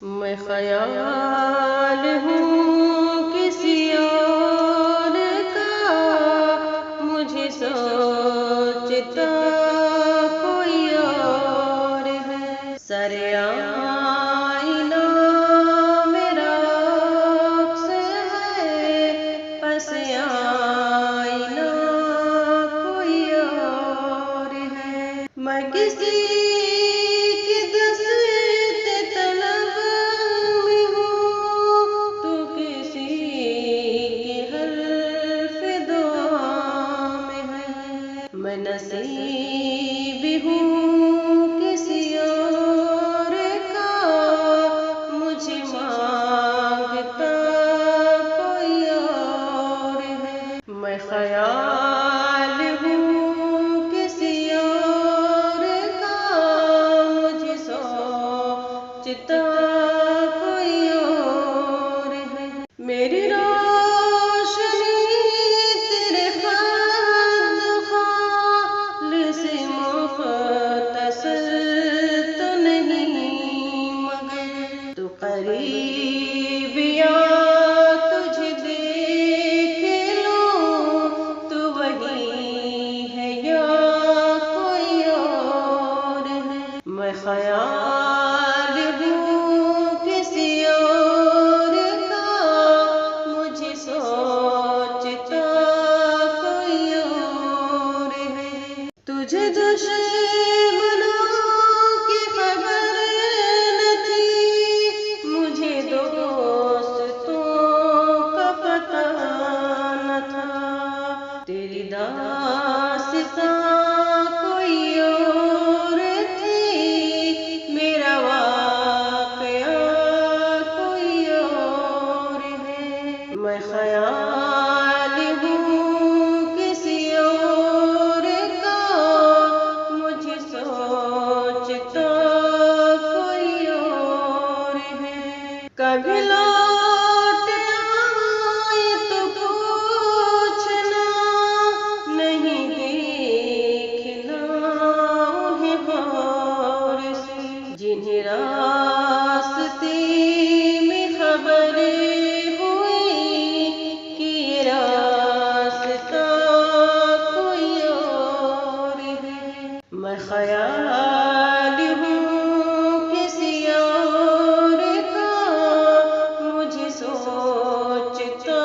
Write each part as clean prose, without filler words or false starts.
میں خیال ہوں کسی اور کا، مجھے سوچتا کوئی اور ہے۔ سر آئینہ میرا عکس ہے، پس آئینہ کوئی اور ہے۔ میں کسی میں نصیبی ہوں کسی اور کا، مجھے مانگتا کوئی اور ہے۔ میں خیال ہوں کسی اور کا، مجھے سوچتا کوئی اور ہے۔ میری قریبیا تجھے دیکھ لوں تو وہی ہے یا کوئی اور ہے۔ میں خیال ہوں کسی اور کا، مجھے سوچتا کوئی اور ہے۔ تجھے دشمنوں کی خبر نہ تھی، مجھے دوستوں کا پتہ نہ تھا۔ تیری داستاں کوئی اور تھی، میرا واقعہ کوئی اور ہے۔ میں خیال ہوں کسی اور کا، مجھے سوچتا کوئی اور ہے۔ کبھی لوٹ آئے تو پوچھنا، نہیں دیکھنا انہیں غور سے، جنہیں راستے میں خبریں ہوئی کہ یہ راستہ کوئی اور ہے۔ میں خیال ہوں کسی اور کا، مجھے سوچتا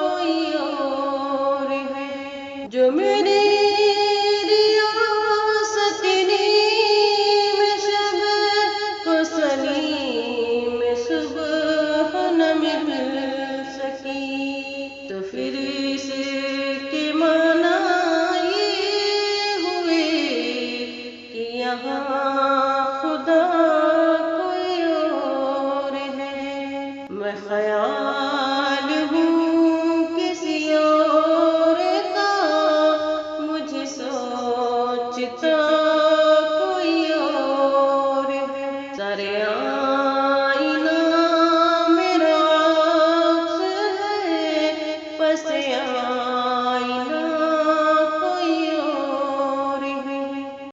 کوئی اور ہے۔ جو میری ریاست نیم شب کو سلیم صبح نہ مل سکی، تو پھر اس کے معنی یہ ہوئے کہ یہاں